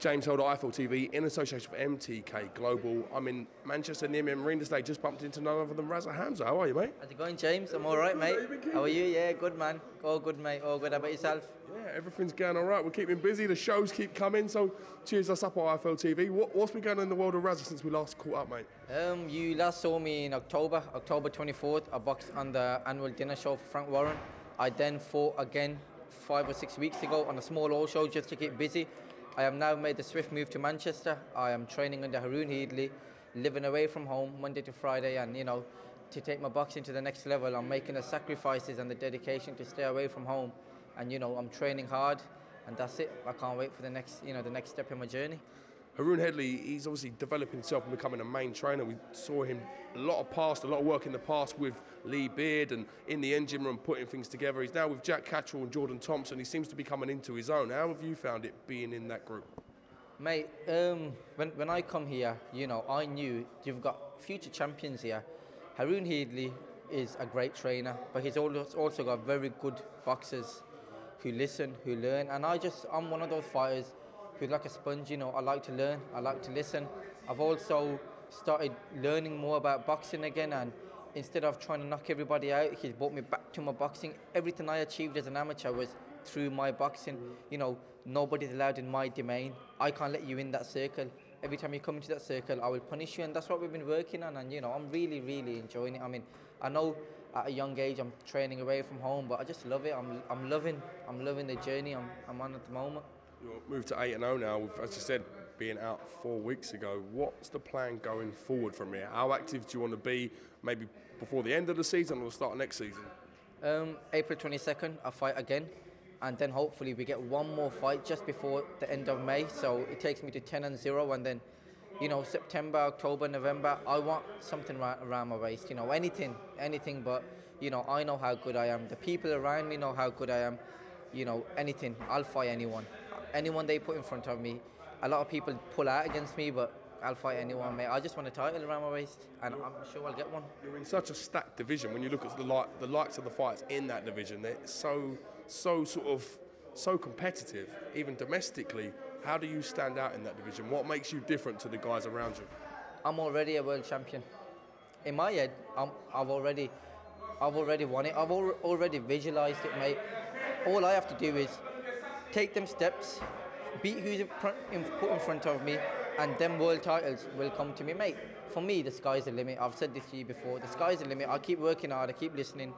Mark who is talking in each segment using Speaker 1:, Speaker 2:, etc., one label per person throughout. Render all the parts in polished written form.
Speaker 1: James Holder, IFL TV, in association with MTK Global. I'm in Manchester near me, Marine Day. Just bumped into none other than Raza Hamza. How are you, mate?
Speaker 2: How's it going, James? I'm all right, mate. How are you? Yeah, good, man. All good, mate. All good. How about yourself?
Speaker 1: Yeah, everything's going all right. We're keeping busy. The shows keep coming. So cheers us up on IFL TV. What's been going on in the world of Raza since we last caught up, mate?
Speaker 2: You last saw me in October 24th. I boxed on the annual dinner show for Frank Warren. I then fought again 5 or 6 weeks ago on a small all show just to keep busy. I have now made the swift move to Manchester. I am training under Haroon Headley, living away from home Monday to Friday, and to take my boxing to the next level, I'm making the sacrifices and the dedication to stay away from home, and I'm training hard, and that's it. I can't wait for the next step in my journey.
Speaker 1: Haroon Headley, he's obviously developing himself and becoming a main trainer. We saw him a lot of work in the past with Lee Beard and in the engine room putting things together. He's now with Jack Catterall and Jordan Thompson. He seems to be coming into his own. How have you found it being in that group?
Speaker 2: Mate, when I come here, I knew you've got future champions here. Haroon Headley is a great trainer, but he's also got very good boxers who listen, who learn, and I'm one of those fighters who's like a sponge. I like to learn, I like to listen. I've also started learning more about boxing again, and instead of trying to knock everybody out, he's brought me back to my boxing. Everything I achieved as an amateur was through my boxing. Nobody's allowed in my domain. I can't let you in that circle. Every time you come into that circle, I will punish you, and that's what we've been working on, and I'm really, really enjoying it. I mean, I know at a young age I'm training away from home, but I just love it. I'm loving the journey I'm on at the moment.
Speaker 1: You're moved to 8-0 now, with, as you said, being out 4 weeks ago. What's the plan going forward from here? How active do you want to be, maybe before the end of the season or the start of next season?
Speaker 2: April 22nd, I fight again, and then hopefully we get one more fight just before the end of May, so it takes me to 10-0, and then September, October, November, I want something around my waist, anything, but I know how good I am. The people around me know how good I am. Anything, I'll fight anyone they put in front of me. A lot of people pull out against me, but I'll fight anyone, mate. I just want a title around my waist, and I'm sure I'll get one.
Speaker 1: You're in such a stacked division. When you look at the likes of the fights in that division, they're so competitive, even domestically. How do you stand out in that division? What makes you different to the guys around you?
Speaker 2: I'm already a world champion. In my head, I've already won it. I've already visualized it, mate. All I have to do is take them steps, beat who's put in front of me, and them world titles will come to me, mate. For me, the sky's the limit. I've said this to you before. The sky's the limit. I keep working hard. I keep listening.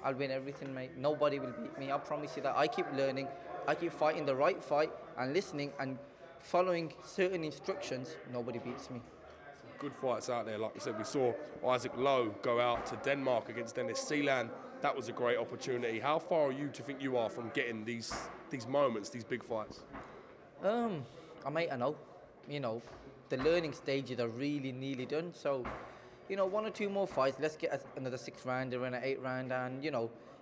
Speaker 2: I'll win everything, mate. Nobody will beat me. I promise you that. I keep learning. I keep fighting the right fight and listening and following certain instructions. Nobody beats me.
Speaker 1: Some good fights out there. Like you said, we saw Isaac Lowe go out to Denmark against Dennis Seeland. That was a great opportunity. How far do you think you are from getting these moments, these big fights?
Speaker 2: I'm 8-0. The learning stages are really nearly done. So, 1 or 2 more fights. Let's get another 6-rounder and an 8-rounder. And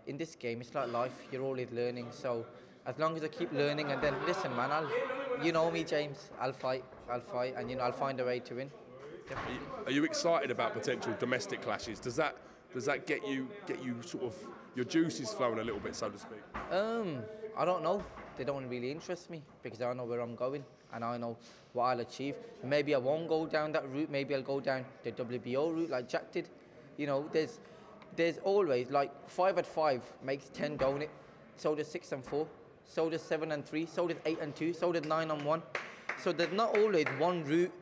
Speaker 2: in this game, it's like life. You're always learning. So, as long as I keep learning, and then listen, man. You know me, James. I'll fight, and I'll find a way to win.
Speaker 1: Are you excited about potential domestic clashes? Does that get you sort of your juices flowing a little bit, so to speak?
Speaker 2: I don't know. They don't really interest me because I know where I'm going and I know what I'll achieve. Maybe I won't go down that route. Maybe I'll go down the WBO route like Jack did. There's always, like, 5 at 5 makes 10, don't it? So does 6 and 4. So does 7 and 3. So does 8 and 2. So does 9 and 1. So there's not always one route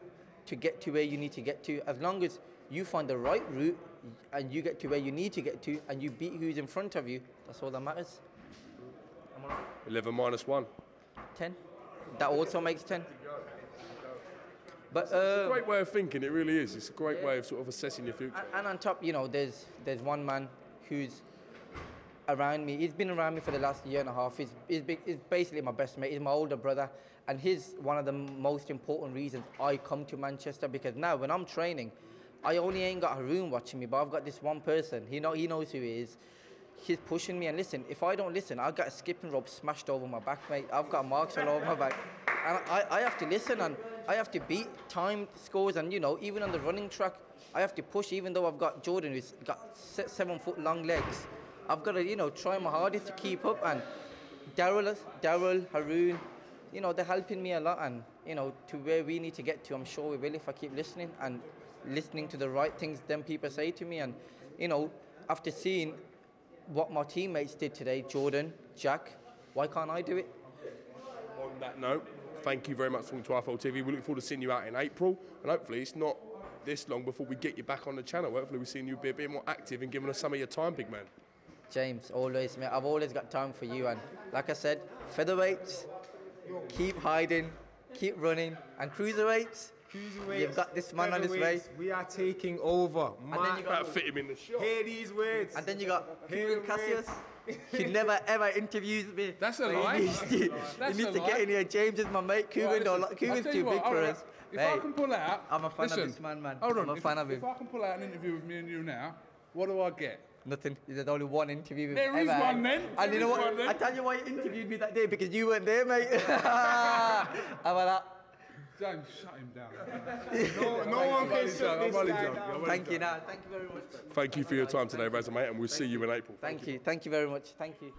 Speaker 2: to get to where you need to get to. As long as you find the right route and you get to where you need to get to and you beat who's in front of you, that's all that matters.
Speaker 1: 11 minus 1.
Speaker 2: 10. That also makes 10. But
Speaker 1: it's a great way of thinking, it really is. It's a great way of sort of assessing your future.
Speaker 2: And on top, there's one man who's around me. He's been around me for the last year and a half. He's basically my best mate. He's my older brother. And he's one of the most important reasons I come to Manchester, because now when I'm training, I only ain't got Haroon watching me, but I've got this one person. He knows who he is. He's pushing me, and listen, if I don't listen, I've got a skipping rope smashed over my back, mate. I've got marks all over my back. And I have to listen, and I have to beat time scores, and even on the running track, I have to push, even though I've got Jordan, who's got 7-foot long legs. I've got to, try my hardest to keep up, and Daryl, Haroon, you know, they're helping me a lot, and, you know, to where we need to get to, I'm sure we will if I keep listening and listening to the right things them people say to me. And, you know, after seeing what my teammates did today, Jordan, Jack, why can't I do it?
Speaker 1: On that note, thank you very much for coming to iPhone TV. We look forward to seeing you out in April, and hopefully it's not this long before we get you back on the channel. Hopefully we're seeing you be a bit more active and giving us some of your time, big man. James,
Speaker 2: always, mate. I've always got time for you, and like I said, featherweights, keep hiding, keep running, and cruiserweights, you've got this man on his way.
Speaker 3: We are taking over.
Speaker 1: And then you got to fit him in the shot.
Speaker 3: Hear these words.
Speaker 2: And then you got Cassius. He never ever interviews me.
Speaker 4: That's a lie.
Speaker 2: He needs to get in here. James is my mate. Coogan's too big for us.
Speaker 4: If I can pull out,
Speaker 2: I'm a fan of this man.
Speaker 4: Hold on.
Speaker 2: I'm a fan of him.
Speaker 4: If I can pull out an interview with me and you now, what do I get?
Speaker 2: Nothing. There's only one interview we've
Speaker 4: There
Speaker 2: ever
Speaker 4: is one
Speaker 2: had.
Speaker 4: then.
Speaker 2: And you know what? I tell you why you interviewed me that day, because you weren't there, mate. How about that?
Speaker 4: James, shut him down.
Speaker 3: No one can shut this guy down.
Speaker 2: Thank you very much.
Speaker 1: Thank you for your time today, Raza, mate, and we'll see you in April.
Speaker 2: Thank you very much. Thank you.